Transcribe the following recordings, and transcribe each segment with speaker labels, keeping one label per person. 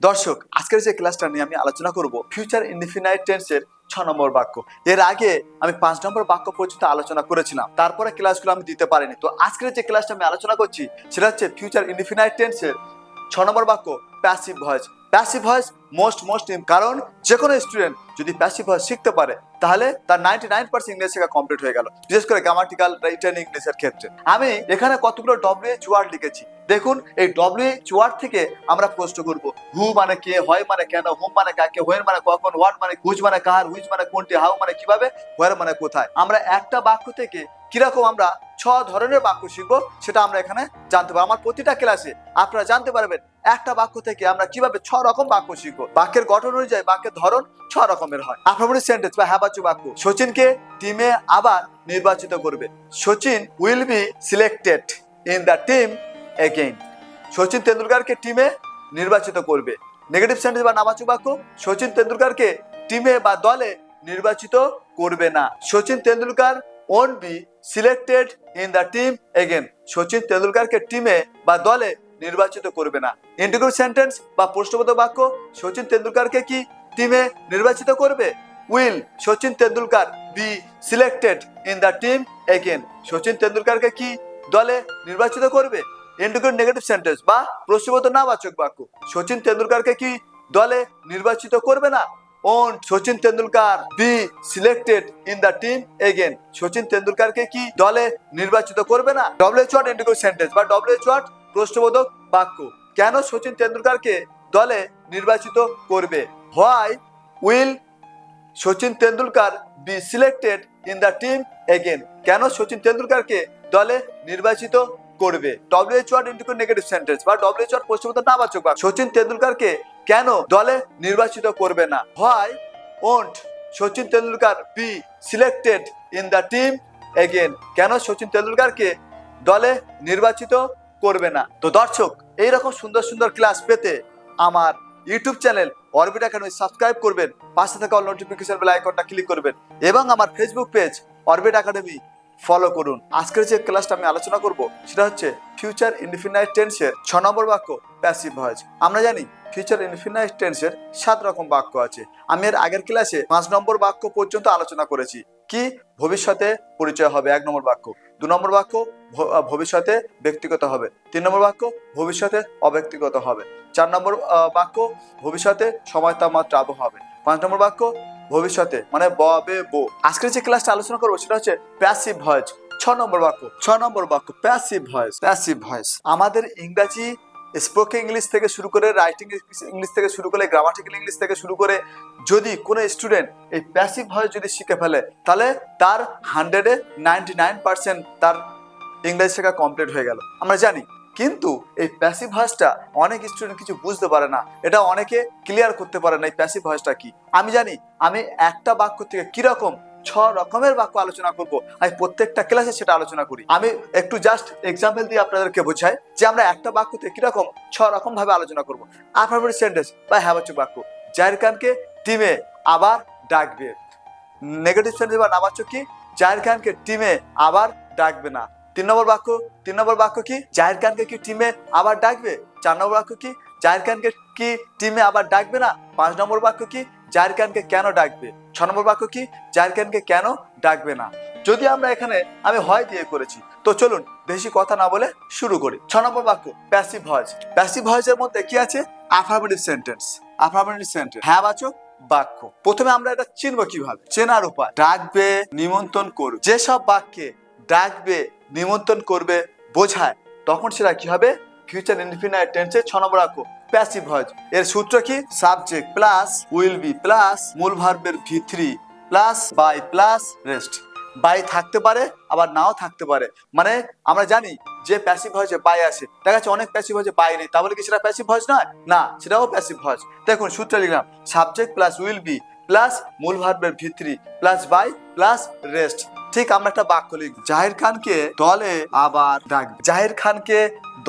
Speaker 1: দর্শক, আজকের যে ক্লাসটা নিয়ে আমি আলোচনা করব ফিউচার ইনডিফিনাইট টেন্সের 6 নম্বর বাক্য। এর আগে আমি 5 নম্বর বাক্য পর্যন্ত আলোচনা করেছিলাম, তারপরে ক্লাসগুলো আমি দিতে পারিনি। তো আজকের যে ক্লাসটা আমি আলোচনা করছি সেটা হচ্ছে ফিউচার ইনডিফিনাইট টেন্সের 6 নম্বর বাক্য, passive voice. Passive voice most কারণ যে কোনো স্টুডেন্ট যদি প্যাসিভ ভয়েস শিখতে পারে তাহলে তার 99% ইংলিশ শেখা কমপ্লিট হয়ে গেল, বিশেষ করে গ্রামাটিক্যাল রিটেন ইংলিশের ক্ষেত্রে। আমি এখানে কতগুলো WH ওয়ার্ড লিখেছি। দেখুন, এই WH ওয়ার্ড থেকে আমরা প্রশ্ন করব। হু মানে কে, হয় মানে কেন, হুম মানে কাকে, হোয়ের মানে কখন, হোয়াট মানে হুজ মানে কার, হুইচ মানে কোনটি, হাউ মানে কিভাবে, হোয়ার মানে কোথায়। আমরা একটা বাক্য থেকে কিরকম আমরা 6 ধরনের বাক্য শিখবো সেটা আমরা এখানে জানতে পারবো। আমার প্রতিটা ক্লাসে আপনারা জানতে পারবেন একটা বাক্য থেকে আমরা কিভাবে 6 রকম বাক্য শিখবো। বাক্যের গঠন অনুযায়ী বাক্যের ধরন 6 রকমের হয়। আফার্মেটিভ সেন্টেন্স বা হ্যাবাচু বাক্য। সচিনকে টিমে আবার নির্বাচিত করবে। Sachin will be selected in the team again. Sachin তেন্ডুলকারকে টিমে নির্বাচিত করবে। নেগেটিভ সেন্টেন্স বা নাবাচক বাক্য। সচিন তেন্ডুলকারকে টিমে বা দলে নির্বাচিত করবে না। Sachin Tendulkar won't be selected in the team again. Sachin তেন্ডুলকারকে টিমে বা দলে নির্বাচিত করবে না। ইন্টিগ্রেটিভ সেন্টেন্স বা প্রশ্নবোধক বাক্য। সচিন তেন্ডুলকারকে কি টিমে নির্বাচিত করবে? Will Sachin Tendulkar be selected in the team again. Sachin তেন্ডুলকারকে কি দলে নির্বাচিত করবে? ইন্টিগ্রেটিভ নেগেটিভ সেন্টেন্স বা প্রশ্নবোধক নাবাচক বাক্য। সচিন তেন্ডুলকারকে কি দলে নির্বাচিত করবে না? won't Sachin Tendulkar be selected in the team again. Sachin তেন্ডুলকারকে কি দলে নির্বাচিত করবে না? WH ওয়ার্ড ইন্টিগ্রেটিভ সেন্টেন্স বা WH ওয়ার্ড প্রশ্নবোধক বাক্য। কেন সচিন তেন্ডুলকারকে দলে নির্বাচিত করবে? Why will Sachin Tendulkar be selected in the team again. কেন সচিন তেন্ডুলকারকে দলে নির্বাচিত করবে? WH word interrogative negative sentence বা WH ওয়ার্ড প্রশ্নবোধক নাবাচক বাক্য। সচিন তেন্ডুলকারকে কেন দলে নির্বাচিত করবে না? Why won't Sachin Tendulkar be selected in the team again. কেন সচিন তেন্ডুলকারকে দলে নির্বাচিত করবে না? তো দর্শক, এইরকম সুন্দর সুন্দর ক্লাস পেতে আমার YouTube channel orbit academy subscribe করবেন, পাশে থাকা অল নোটিফিকেশন বেল আইকনটা ক্লিক করবেন এবং আমার Facebook page orbit academy follow করুন। আজকের যে ক্লাসটা আমি আলোচনা করব সেটা হচ্ছে ফিউচার ইনডিফিনাইট টেন্সের 6 নম্বর বাক্য, প্যাসিভ ভয়েস। আমরা জানি ফিউচার ইনডিফিনাইট টেন্সের 7 রকম বাক্য আছে। আমি এর আগের ক্লাসে 5 নম্বর বাক্য পর্যন্ত আলোচনা করেছি। কি? ভবিষ্যতে পরিচয় হবে 1 নম্বর বাক্য। 2 নম্বর বাক্য ভবিষ্যতে ব্যক্তিগত হবে। 3 নম্বর বাক্য ভবিষ্যতে অব্যক্তিগত হবে। 4 নম্বর বাক্য ভবিষ্যতে সময় তাপমাত্রা আবহাওয়া হবে। 5 নম্বর বাক্য ভবিষ্যতে মানে ববে বো। আজকের যে ক্লাসটা আলোচনা করবো সেটা হচ্ছে প্যাসিভ ভয়েস। 6 নম্বর বাক্য। 6 নম্বর বাক্য প্যাসিভ ভয়েস। প্যাসিভ ভয়েস আমাদের ইংরাজি স্পোকেন ইংলিশ থেকে শুরু করে রাইটিং ইংলিশ থেকে শুরু করে গ্রামাটিক্যাল ইংলিশ থেকে শুরু করে যদি কোনো স্টুডেন্ট এই প্যাসিভ ভয়েস যদি শিখে ফেলে তাহলে তার 100-এ 99% তার ইংরেজি শেখা কমপ্লিট হয়ে গেল। আমরা জানি, কিন্তু এই প্যাসিভ ভয়েসটা অনেক স্টুডেন্ট কিছু বুঝতে পারে না, এটা অনেকে ক্লিয়ার করতে পারে না এই প্যাসিভ ভয়েসটা কি। আমি জানি আমি একটা বাক্য থেকে কিরকম 6 রকমের বাক্য আলোচনা করব, আমি প্রত্যেকটা ক্লাসে সেটা আলোচনা করি। আমি একটু জাস্ট এক্সাম্পল দিয়ে আপনাদেরকে বোঝাই যে আমরা একটা বাক্য থেকে কিরকম 6 রকম ভাবে আলোচনা করব। আফার্মেটিভ সেন্টেন্স বা হ্যাবাচক বাক্য। জাহির খানকে টিমে আবার ডাকবে। নেগেটিভ সেন্টেন্স বা নাবাচক কি? জাহির খানকে টিমে আবার ডাকবে না। 3 নম্বর বাক্য কি? জাহির খানকে কি টিমে আবার ডাকবে? 4 নম্বর বাক্য কি? জাহির খানকে কি টিমে আবার ডাকবে না? 5 নম্বর বাক্য কি? জাহির খানকে কেন ডাকবে? 6 নম্বর বাক্য কি? জাহির খানকে কেন ডাকবে না? যদি আমরা এখানে আমি হয় দিয়ে করেছি, তো চলুন বেশি কথা না বলে শুরু করি। 6 নম্বর বাক্য প্যাসিভ ভয়েস। প্যাসিভ ভয়েসের মধ্যে কি আছে? আফার্মেটিভ সেন্টেন্স। আফার্মেটিভ সেন্টেন্স হ্যাবাচক বাক্য। প্রথমে আমরা এটা চিনবো কিভাবে? চেনার উপায়, ডাকবে, নিমন্ত্রণ করবে। যেসব বাক্যে ডাকবে, নিমন্ত্রণ করবে বোঝায়, তখন সেটা কি হবে? ফিউচার ইনডিফিনাইট টেন্সের 6 নম্বর বাক্য, প্যাসিভ ভয়েস। এর সূত্র কি? Subject plus will be plus মূল ভার্বের V3 plus by plus rest. By থাকতে পারে আবার নাও থাকতে পারে। মানে আমরা জানি যে প্যাসিভ ভয়েসে বাই আসে, দেখা যাচ্ছে অনেক প্যাসিভ ভয়েসে বাই নেই, তাহলে কি সেটা প্যাসিভ ভয়েস নয়? না, সেটাও প্যাসিভ ভয়েস। দেখুন সূত্র লিখলাম, subject plus will be plus মূল ভার্বের V3 plus by plus rest. ঠিক আমরা একটা বাক্য লিখব, জাহির খানকে দলে আবার ডাকবে। জাহির খানকে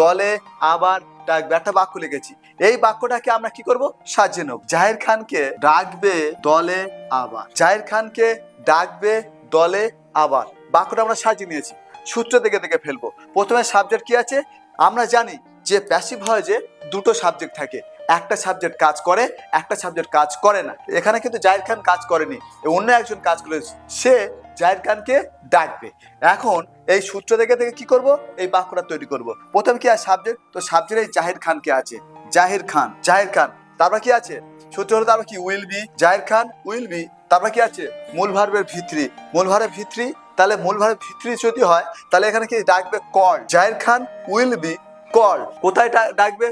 Speaker 1: দলে আবার ডাকবে, একটা বাক্য লিখেছি। এই বাক্যটাকে আমরা কি করব? সাজিয়ে নেব। জাহির খানকে ডাকবে দলে আবার। জাহির খানকে ডাকবে দলে আবার। বাক্যটা আমরা সাজিয়ে নিয়েছি। সূত্র দেখে ফেলবো। প্রথমে সাবজেক্ট কি আছে? আমরা জানি যে প্যাসিভ ভয়েসে দুটো সাবজেক্ট থাকে, একটা সাবজেক্ট কাজ করে, একটা সাবজেক্ট কাজ করে না। এখানে কিন্তু জাহির খান কাজ করেনি, অন্য একজন কাজ করেছে, সে জাহির খানকে ডাকবে। এখন এই সূত্র দেখে কি করব, এই বাক্যটা তৈরি করব। প্রথমে কি আছে সাবজেক্ট, তো সাবজেক্ট এই জাহির খানকে আছে, জাহির খান, জাহির খান। তারপর কি আছে সূত্র হলো, তারপর কি will be, Zahir Khan will be. তারপর কি আছে মূল ভার্বের ভিত্রি, মূল ভার্বের ভিত্রি, তাহলে মূল ভার্বের ভিত্রি যদি হয় তাহলে এখানে কি ডাকবে call, Zaheer Khan will be call. কোথায় ডাকবে,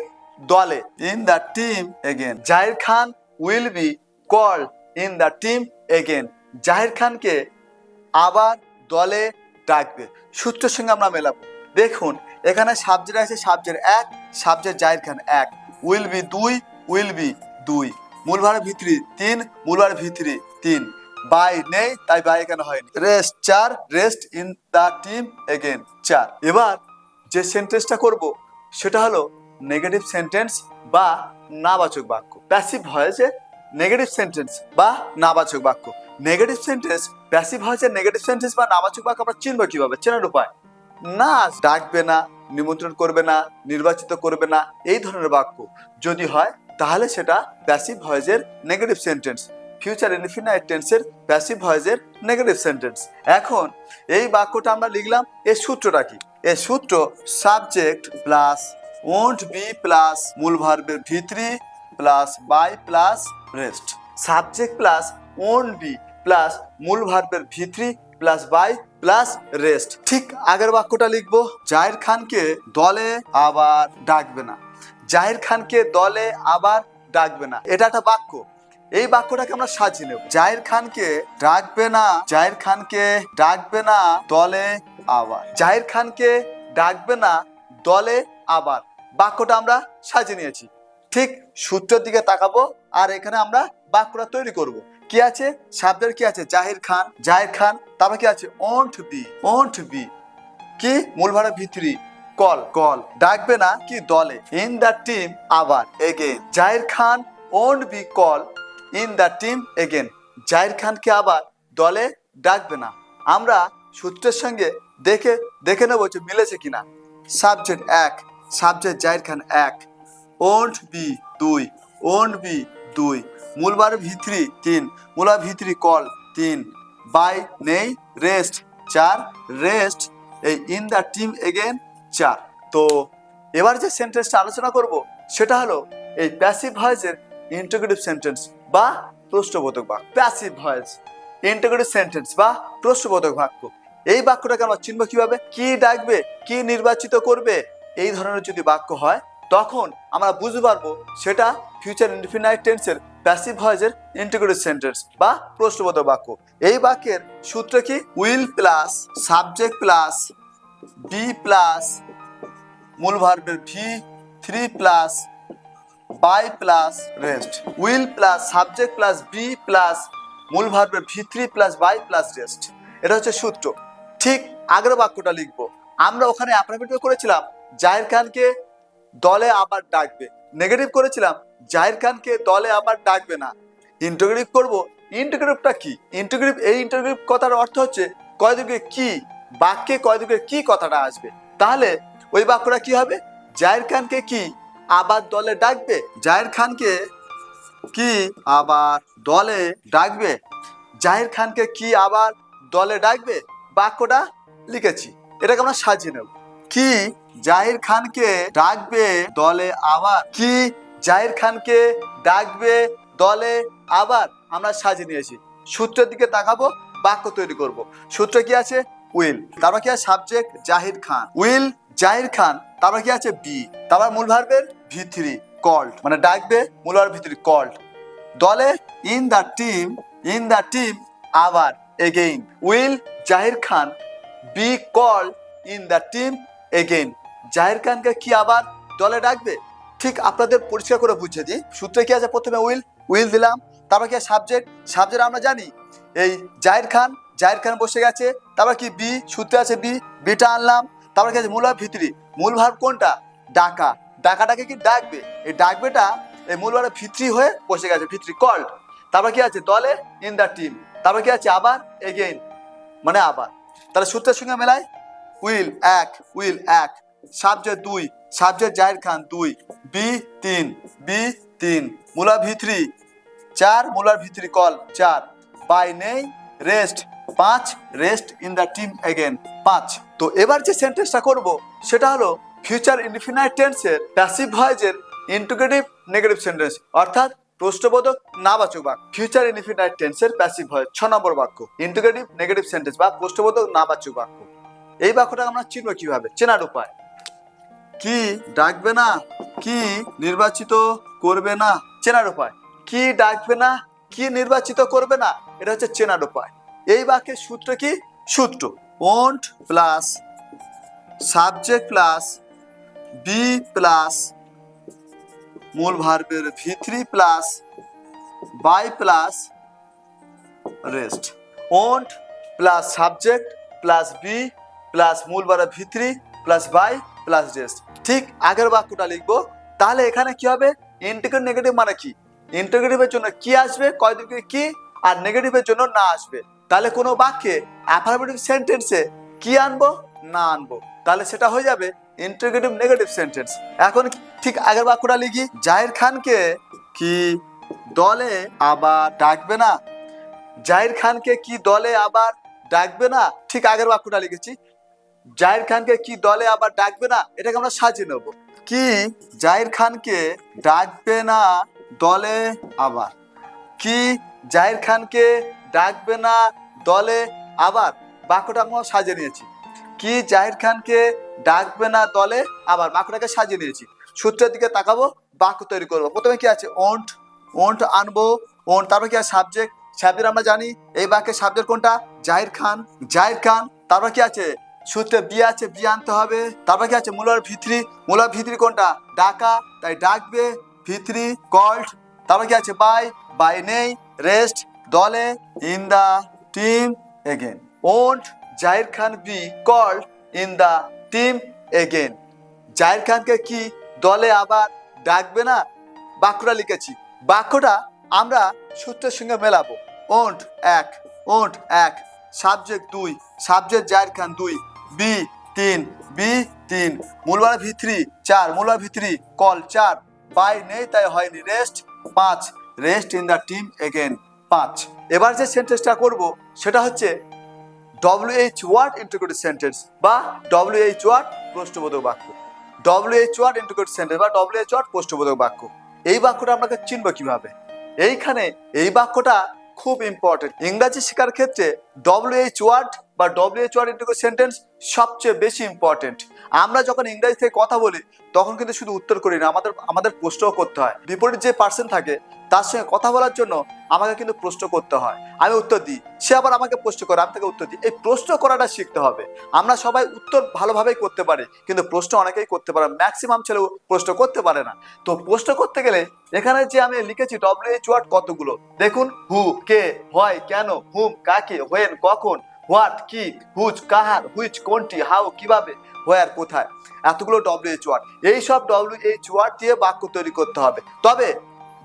Speaker 1: দলে, in the team again, Zaheer Khan will be call in the team again, Zaheer খানকে আবার দলে ডাকবে। সূত্রের সঙ্গে আমরা মেলাবো। দেখুন এখানে সাবজেক্ট আছে, সাবজেক্ট এক, সাবজেক্ট জাহির খান এক, উইল বি দুই, উইল বি দুই, মূল ভার্বের ভিত্রি তিন, মূল ভার্বের ভিত্রি তিন, বাই নেই তাই বাই এখানে হয়নি, রেস্ট চার, rest in the team again চার। এবার যে সেন্টেন্সটা করব সেটা হলো নেগেটিভ সেন্টেন্স বা নাবাচক বাক্য, প্যাসিভ ভয়েসে নেগেটিভ সেন্টেন্স বা নাবাচক বাক্য। নেগেটিভ সেন্টেন্স, প্যাসিভ ভয়েসে নেগেটিভ সেন্টেন্স বা নাবাচক বাক্য আমরা চিনব কিভাবে, চেনার উপায়, না ডাকবে না, নিমন্ত্রণ করবে না, নির্বাচিত করবে না, এই ধরনের বাক্য যদি হয় তাহলে সেটা প্যাসিভ ভয়েসের নেগেটিভ সেন্টেন্স, ফিউচার ইনডিফিনাইট টেন্সের প্যাসিভ ভয়েসের নেগেটিভ সেন্টেন্স। এখন এই বাক্যটা আমরা লিখলাম, এর সূত্রটা কি, এর সূত্র subject plus won't be plus মূল ভার্বের V three plus by plus rest, subject plus won't be plus মূল ভার্বের V three plus by plus rest. ঠিক আগের বাক্যটা লিখবো, জাহির খানকে দলে আবার ডাকবে না, জাহির খানকে দলে আবার ডাকবে না, এটা একটা বাক্য। এই বাক্যটাকে আমরা সাজিয়ে নেব, জাহির খানকে ডাকবে না, জাহির খানকে ডাকবে না দলে আবার, জাহির খানকে ডাকবে না দলে আবার। বাক্যটা আমরা সাজিয়ে নিয়েছি। ঠিক সূত্রের দিকে তাকাবো আর এখানে আমরা বাক্যটা তৈরি করব। কি আছে সাবজেক্ট, কি আছে জাহির খান, জাহির খান, তারপর কি আছে ওন্ট বি, ওন্ট বি কি মূল ভার্বের ভিত্রি কল, কল, ডাকবে না কি দলে, ইন দ্য টিম আবার again, Zaheer Khan won't be call in the team again, Zaheer খানকে আবার দলে ডাকবে না। আমরা সূত্রের সঙ্গে দেখে নেবো যে মিলেছে কিনা। সাবজেক্ট এক, সাবজেক্ট জাহির খান এক, ওন্ট বি দুই, ওন্ট বি দুই, মূল ভার্বের ভিত্রি তিন, মূল ভার্বের ভিত্রি কল তিন, বাই নেই, রেস্ট চার, রেস্ট এই ইন দ্য টিম এগেন চার। তো এবার যে সেন্টেন্সটা আলোচনা করব সেটা হলো এই প্যাসিভ ভয়েসের ইন্টিগ্রেটিভ সেন্টেন্স বা প্রশ্নবোধক বাক্য, প্যাসিভ ভয়েস ইন্টিগ্রেটিভ সেন্টেন্স বা প্রশ্নবোধক বাক্য। এই বাক্যটাকে আমরা চিনব কিভাবে, কি ডাকবে, কি নির্বাচিত করবে, এই ধরনের যদি বাক্য হয় তখন আমরা বুঝতে পারবো সেটা ফিউচার ইনডিফিনাইট টেন্সের প্যাসিভ ভয়েসের ইন্টিগ্রেটিভ সেন্টেন্স বা প্রশ্নবোধক বাক্য। এই বাক্যের সূত্র কি, will plus subject plus be plus মূল ভার্বের V three plus by plus rest, will plus subject plus be plus মূল ভার্বের V three plus by plus rest, এটা হচ্ছে সূত্র। ঠিক আগের বাক্যটা লিখবো, আমরা ওখানে অ্যাফার্মেটিভ করেছিলাম জাহির খানকে দলে আবার ডাকবে, নেগেটিভ করেছিলাম জাহির খানকে দলে আবার ডাকবে না। ইন্টিগ্রেটিভ করব, ইন্টিগ্রেটিভটা কি, ইন্টিগ্রেটিভ, এই ইন্টিগ্রেটিভ কথার অর্থ হচ্ছে কয় দিকে কি, বাক্যে কয় দিকে কি কথাটা আসবে। তাহলে ওই বাক্যটা কি হবে, জাহির খানকে কি আবার দলে ডাকবে, জাহির খানকে কি আবার দলে ডাকবে, জাহির খানকে কি আবার দলে ডাকবে। বাক্যটা লিখেছি, এটাকে আমরা সাজিয়ে নেব। কি জাহির খানকে ডাকবে দলে আবার, কি জাহির খানকে ডাকবে দলে আবার, আমরা সাজিয়ে নিয়েছি। সূত্রের দিকে তাকাবো, বাক্য তৈরি করব। সূত্র কি আছে, উইল, তারপর কি আছে subject Zaheer Khan, will Zaheer খান, তারপর কি আছে বি, তারপর মূল ভার্বের ভি3 কল্ড, মানে ডাকবে, মূল ভার্বের ভি3 কল্ড, দলে in the team, in the team আবার again, will Zaheer Khan be called in the team again, Zaheer খানকে কি আবার দলে ডাকবে। ঠিক আপনাদের পরিষ্কার করে বুঝিয়ে দিই, সূত্রে কি আছে, প্রথমে উইল, উইল দিলাম, তারপর কি সাবজেক্ট, সাবজেক্ট আমরা জানি এই জাহির খান, জাহির খান বসে গেছে, তারপর কি বি, সূত্রে আছে বি, বিটা আনলাম, তারপর কি আছে মূল ভার্ব ভিত্রি, মূল ভার্ব কোনটা, ডাকা, ডাকাটাকে কি ডাকবে, এই ডাকবেটা এই মূল ভার্ব ভিত্রি হয়ে বসে গেছে, ভিত্রি কল্ড, তারপর কি আছে দলে ইন দ্য টিম, তারপর কি আছে আবার এগেইন মানে আবার। তাহলে সূত্রের সঙ্গে মেলায়, উইল এক, উইল এক, সাবজেক্ট দুই, সাবজেক্ট জাহির খান দুই, বি তিন, বি তিন, মুলা ভিতরি চার, মুলার ভিতরি কল চার, বাই নেই রেস্ট পাঁচ, rest in the team again পাঁচ। তো এবার যে সেন্টেন্সটা করব সেটা হলো ফিউচার ইনডিফিনাইট টেন্সের প্যাসিভ ভয়েসের ইন্টিগ্রেটিভ নেগেটিভ সেন্টেন্স, অর্থাৎ প্রশ্নবোধক নাবাচক বাক্য। ফিউচার ইনডিফিনাইট টেন্সের প্যাসিভ ভয়েস 6 নম্বর বাক্য, ইন্টিগ্রেটিভ নেগেটিভ সেন্টেন্স বা প্রশ্নবোধক নাবাচক বাক্য। এই বাক্যটা আমরা চিনব কিভাবে? চেনার উপায় কি ডাকবে না, কি নির্বাচিত করবে না। চেনার উপায় কি ডাকবে না, কি নির্বাচিত করবে না, এটা হচ্ছে চেনার উপায়। এই বাক্যের সূত্র কি? সূত্র won't plus subject plus be plus মূল ভার্বের ভি3 plus by plus rest. Won't plus subject plus be plus মূল ভার্বের ভি3 প্লাস বাই প্লাস রেস্ট। ঠিক আগের বাক্যটা লিখবো। তাহলে এখানে কি হবে? ইন্টিগ্রেটিভ নেগেটিভ মানে কি? ইন্টিগ্রেটিভের জন্য কি আসবে, কয়দিন কি, আর নেগেটিভের জন্য না আসবে। তাহলে কোনো বাক্যে অ্যাফার্মেটিভ সেন্টেন্সে কি আনবো, না আনবো, তাহলে সেটা হয়ে যাবে ইন্টিগ্রেটিভ নেগেটিভ সেন্টেন্স। এখন ঠিক আগের বাক্যটা লিখি। জাহির খানকে কি দলে আবার ডাকবে না, জাহির খানকে কি দলে আবার ডাকবে না। ঠিক আগের বাক্যটা লিখেছি। জাহির খানকে কি দলে আবার ডাকবে না, এটাকে আমরা সাজিয়ে নেব। কি জাহির খানকে ডাকবে না দলে আবার, কি জাহির খানকে ডাকবে না দলে আবার। বাক্যটা আমরা সাজিয়ে নিয়েছি। কি জাহির খানকে ডাকবে না দলে আবার, বাক্যটাকে সাজিয়ে নিয়েছি। সূত্রের দিকে তাকাবো, বাক্য তৈরি করবো। প্রথমে কি আছে? ওন্ট, ওন্ট আনবো, ওন্ট। তারপর কি আছে? সাবজেক্ট, সাবজেক্ট আমরা জানি এই বাক্যের সাবজেক্ট কোনটা? জাহির খান, জাহির খান। তারপর কি আছে? সূত্রে বি আছে, বি আনতে হবে। তারপর কি আছে? মূলার ভিতরি, মূলার ভিতরি কোনটা? ডাকা, তাই ডাকবে, ভিতরি কল্ড। তারপর কি আছে? বাই, বাই নেই, রেস্ট দলে, in the team again. Won't Zaheer Khan be called in the team again. Zaheer খানকে কি দলে আবার ডাকবে না। বাক্যটা লিখেছি। বাক্যটা আমরা সূত্রের সঙ্গে মেলাবো। ওন্ট এক, ওন্ট এক, সাবজেক্ট দুই, সাবজেক্ট জাহির খান দুই, বি তিন, বি তিন, মূলবার ভিতরি চার, মূলবার ভিতরি কল চার, বাই নেই তাই হয়নি, রেস্ট পাঁচ, rest in the team again পাঁচ। এবার যে সেন্টেন্সটা করব সেটা হচ্ছে WH ওয়ার্ড ইন্টিগ্রেটেড সেন্টেন্স বা WH ওয়ার্ড প্রশ্নবোধক বাক্য। WH ওয়ার্ড ইন্টিগ্রেটেড সেন্টেন্স বা WH ওয়ার্ড প্রশ্নবোধক বাক্য। এই বাক্যটা আপনাকে চিনব কিভাবে? এইখানে এই বাক্যটা খুব ইম্পর্টেন্ট। ইংরাজি শেখার ক্ষেত্রে WH ওয়ার্ড বা WH ওয়ার্ড ইন্টিগ্রেটেড সেন্টেন্স সবচেয়ে বেশি ইম্পর্টেন্ট। আমরা যখন ইংরাজি থেকে কথা বলি তখন কিন্তু শুধু উত্তর করি না, আমাদের প্রশ্নও করতে হয়। বিপরীত যে পার্সন থাকে তার সঙ্গে কথা বলার জন্য আমাকে কিন্তু প্রশ্ন করতে হয়। আমি উত্তর দিই, সে আবার আমাকে প্রশ্ন করে, আমি তাকে উত্তর দিই। এই প্রশ্ন করাটা শিখতে হবে। আমরা সবাই উত্তর ভালোভাবেই করতে পারি, কিন্তু প্রশ্ন অনেকেই করতে পারে, ম্যাক্সিমাম ছেলে প্রশ্ন করতে পারে না। তো প্রশ্ন করতে গেলে এখানে যে আমি লিখেছি WH ওয়ার্ড কতগুলো দেখুন। হু কে, হোয়াই কেন, হুম কাকে, হোয়েন কখন, হোয়াট কি, হুজ কাহার, হুইচ কোনটি, হাউ কিভাবে, হোয়ার কোথায়, এতগুলো WH ওয়ার্ড। এই সব WH ওয়ার্ড দিয়ে বাক্য তৈরি করতে হবে। তবে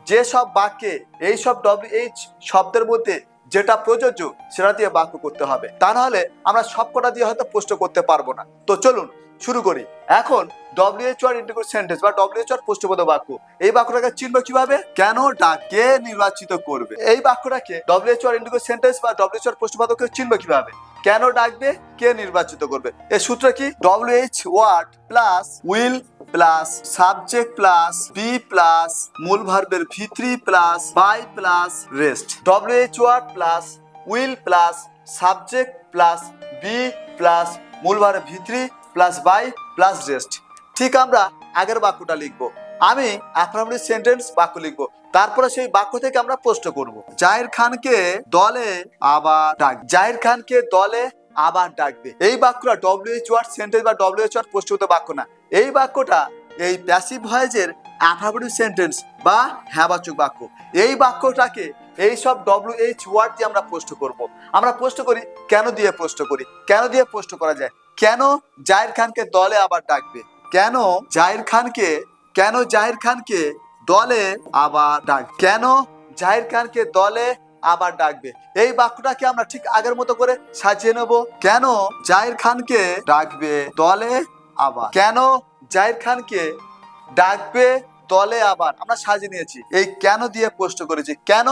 Speaker 1: যে সব বাক্যে এই সব WH শব্দের মধ্যে যেটা প্রযোজ্য সেটা দিয়ে বাক্য করতে হবে, তা নাহলে আমরা সবকটা দিয়ে হয়তো প্রশ্ন করতে পারবো না। তো চলুন শুরু করি। এখন WH ওয়ার্ড ইন্টিগ্রেটেড সেন্টেন্স বা WH ওয়ার্ড প্রশ্নবোধক বাক্য। এই বাক্যটাকে চিনব কিভাবে? কেন ডাকে নির্বাচিত করবে। এই বাক্যটাকে WH ওয়ার্ড ইন্টিগ্রেটেড সেন্টেন্স বা WH ওয়ার্ড প্রশ্নবোধককে চিনব কিভাবে? কেন ডাকবে, কে নির্বাচিত করবে। এর সূত্র কি? WH word plus will plus subject plus be plus মূল ভার্বের ভি3 plus by plus rest. WH word plus will plus subject plus be plus মূল ভার্বের ভি3 প্লাস বাই প্লাস রেস্ট। ঠিক আমরা আগের বাক্যটা লিখবো। আমি অ্যাফার্মেটিভ সেন্টেন্স বাক্য লিখবো, তারপরে সেই বাক্য থেকে আমরা প্রশ্ন করব। জাহির খানকে দলে আবার ডাক, জাহির খানকে দলে আবার ডাকবে। এই বাক্যটা WH ওয়ার্ড সেন্টেন্স বা WH ওয়ার্ড প্রশ্নবোধক বাক্য না। এই বাক্যটা এই প্যাসিভ ভয়েসের অ্যাফার্মেটিভ সেন্টেন্স বা হ্যাঁবাচক বাক্য। এই বাক্যটাকে এই সব WH ওয়ার্ড দিয়ে আমরা প্রশ্ন করব। আমরা প্রশ্ন করি কেন দিয়ে প্রশ্ন করি। কেন দিয়ে প্রশ্ন করা যায়? কেন জাহির খানকে দলে আবার ডাকবে, কেন জাহির খানকে, কেন জাহির খানকে দলে আবার ডাক, কেন জাহির খানকে দলে আবার ডাকবে। এই বাক্যটাকে আমরা ঠিক আগের মতো করে সাজিয়ে নেব। কেন জাহির খানকে ডাকবে দলে আবার, কেন জাহির খানকে ডাকবে দলে আবার আমরা সাজিয়ে নিয়েছি। এই কেন দিয়ে প্রশ্ন করেছি, কেন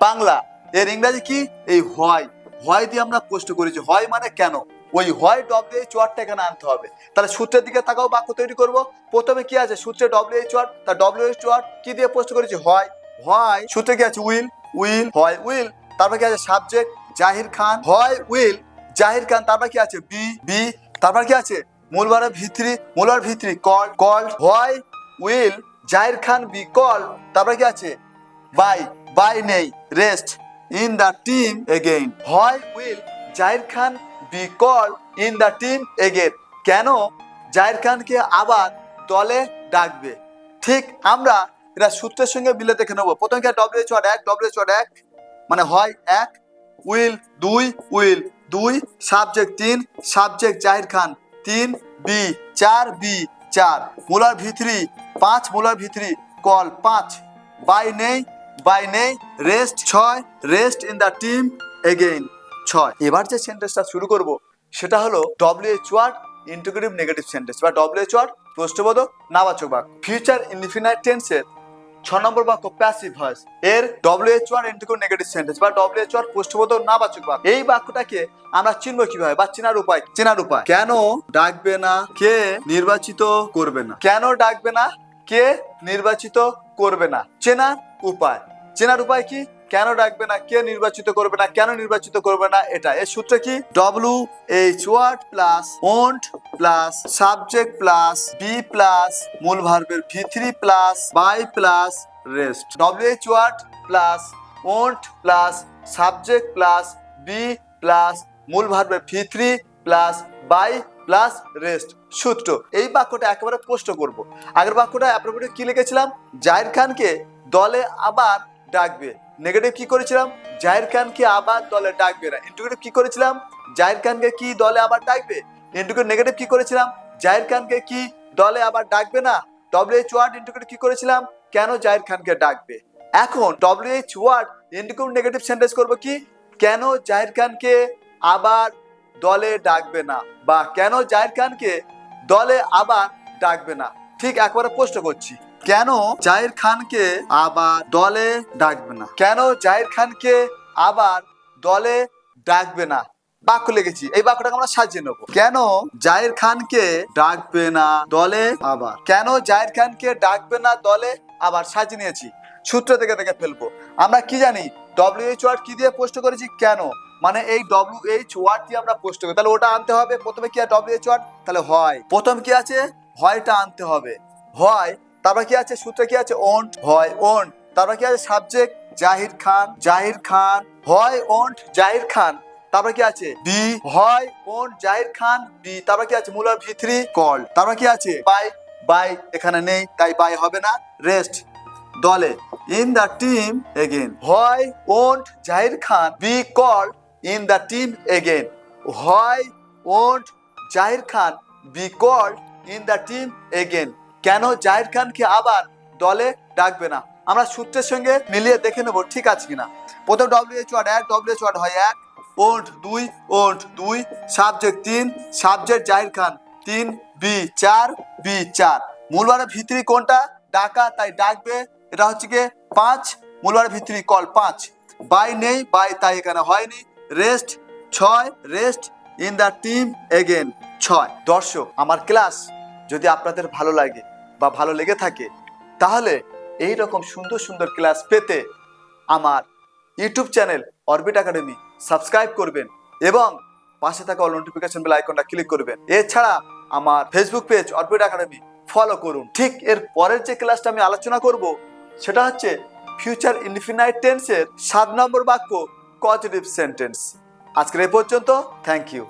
Speaker 1: বাংলা, এর ইংরেজি কি, এই হয়, হয় দিয়ে আমরা প্রশ্ন করেছি। হয় মানে কেন, ওই হয় ডব্লিউএইচ ওয়ার্ডটা এখানে আনতে হবে। তাহলে সূত্রের দিকে তাকাও, বাক্য তৈরি করব। প্রথমে কি আছে সূত্রে ডব্লিউএইচ ওয়ার্ড, তার ডব্লিউএইচ ওয়ার্ড কি দিয়ে প্রশ্ন করেছি, হয়, হয় সূত্রে কি আছে উইল, উইল হয় উইল, তারপর কি আছে সাবজেক্ট জাহির খান, হয় উইল জাহির খান, তারপর কি আছে বি, বি তারপর কি আছে মূলবারের ভিত্তি, মূলবার ভিত্তি কল, কল হয় will Zaheer Khan be call, তারপর কি আছে বাই, বাই নেই rest in the team again, হয় will Zaheer Khan be call in the team again, কেন জাহির খানকে আবার দলে ডাকবে। ঠিক আমরা এটা সূত্রের সঙ্গে মিলে দেখে নেবো। প্রথমে কি ডব্লিউএইচ ওয়ার্ড এক, ডব্লিউএইচ ওয়ার্ড এক মানে হয় এক, উইল দুই, উইল দুই, সাবজেক্ট তিন, সাবজেক্ট জাহির খান তিন, বি চার, বি চার, মূলার ভিতরি পাঁচ, মূলার ভিতরি কল পাঁচ, বাই নেই, বাই নেই রেস্ট ছয়, rest in the team again ছয়। এবার যে সেন্টেন্সটা শুরু করব সেটা হলো W H word interrogative negative sentence বা ডব্লিউএইচ ওয়ার্ড প্রশ্নবোধক নাবাচক বাক্য। ফিউচার ইনডিফিনাইট টেন্সের 6 নম্বর বাক্য প্যাসিভ ভয়েস, এর W H word interrogative negative sentence বা ডব্লিউএইচ ওয়ার্ড প্রশ্নবোধক নাবাচক বাক্য। এই বাক্যটাকে আমরা চিনব কিভাবে বা চেনার উপায়, চেনার উপায়, কেন ডাকবে না, কে নির্বাচিত করবে না, কেন ডাকবে না, কে নির্বাচিত করবে না, চেনার উপায়, চেনার উপায় কি, কেন ডাকবে না, কে নির্বাচিত করবে না, কেন নির্বাচিত করবে না, এটা এর সূত্র কি WH word plus won't plus subject plus be plus মূল ভার্বের ভি3 plus by plus rest, WH word plus won't plus subject plus be plus মূল ভার্বের ভি3 প্লাস বাই প্লাস রেস্ট সূত্র। এই বাক্যটা একেবারে প্রশ্ন করব। আগের বাক্যটা আপনার কি লিখেছিলাম, জাহির খানকে দলে আবার ডাকবে, নেগেটিভ কি করেছিলাম, জাহির খানকে আবার দলে ডাকবে না, ইন্টিগ্রেটিভ কি করেছিলাম, জাহির খানকে কি দলে আবার ডাকবে, ইন্টিগ্রেটিভ নেগেটিভ কি করেছিলাম, জাহির খানকে কি দলে আবার ডাকবে না, ডব্লিউএইচ ওয়ার্ড ইন্টিগ্রেটিভ কি করেছিলাম, কেন জাহির খানকে ডাকবে। এখন W H word interrogative negative sentence করব কি, কেন জাহির খানকে আবার দলে ডাকবে না বা কেন জাহির খানকে দলে আবার ডাকবে না। ঠিক একবারে প্রশ্ন করছি, কেন জাহির খানকে আবার দলে ডাকবে না, কেন জাহির খানকে আবার দলে ডাকবে না, বাক্য লিখেছি। এই বাক্যটাকে আমরা সাজিয়ে নেবো, কেন জাহির খানকে ডাকবে না দলে আবার, কেন জাহির খানকে ডাকবে না দলে আবার সাজিয়ে নিয়েছি। সূত্র থেকে দেখে ফেলবো। আমরা কি জানি ডব্লিউএইচ ওয়ার্ড কি দিয়ে প্রশ্ন করেছি, কেন মানে এই ডব্লিউএইচ ওয়ার্ড দিয়ে আমরা প্রশ্ন করি, তাহলে ওটা আনতে হবে। প্রথমে কি আছে ডব্লিউএইচ ওয়ার্ড, তাহলে হয়, প্রথম কি আছে হয়টা আনতে হবে, হয়, তারপর কি আছে সূত্রে কি আছে ওন্ট, হয় ওন্ট, তারপর কি আছে সাবজেক্ট জাহির খান, জাহির খান হয় ওন্ট জাহির খান, তারপর কি আছে বি হয় ওন্ট জাহির খান বি, তারপর কি আছে মূলার ভি3 কল, তারপর কি আছে বাই, বাই এখানে নেই তাই বাই হবে না, রেস্ট দলে ইন দ্য টিম এগেইন, হয় won't Zaheer Khan be call in the team again, হয় won't Zaheer Khan be call in the team again, কেন জাহির খানকে আবার দলে ডাকবে না। আমরা সূত্রের সঙ্গে মিলিয়ে দেখে নেব ঠিক আছে কিনা। প্রথম ডব্লিউএইচ ওয়ার্ড এক, ডব্লিউএইচ ওয়ার্ড হয় এক, ওন্ট দুই, ওন্ট দুই, সাবজেক্ট তিন, সাবজেক্ট জাহির খান তিন, বি চার, বি চার, মূলবারের ভিতরি কোনটা ডাকা তাই ডাকবে, এটা হচ্ছে কি পাঁচ, মূলবারের ভিতরি কল পাঁচ, বাই নেই বাই তাই এখানে হয়নি, রেস্ট ছয়, rest in the team again ছয়। দর্শক, আমার ক্লাস যদি আপনাদের ভালো লাগে বা ভালো লেগে থাকে তাহলে এই রকম সুন্দর সুন্দর ক্লাস পেতে আমার YouTube channel orbit academy subscribe করবেন এবং পাশে থাকা অল নোটিফিকেশন বেল আইকনটা ক্লিক করবেন। এছাড়া আমার Facebook page orbit academy follow করুন। ঠিক এর পরের যে ক্লাসটা আমি আলোচনা করব সেটা হচ্ছে ফিউচার ইনডিফিনাইট টেন্সের 7 নম্বর বাক্য পজিটিভ সেন্টেন্স। আজকের এই পর্যন্ত, থ্যাংক ইউ।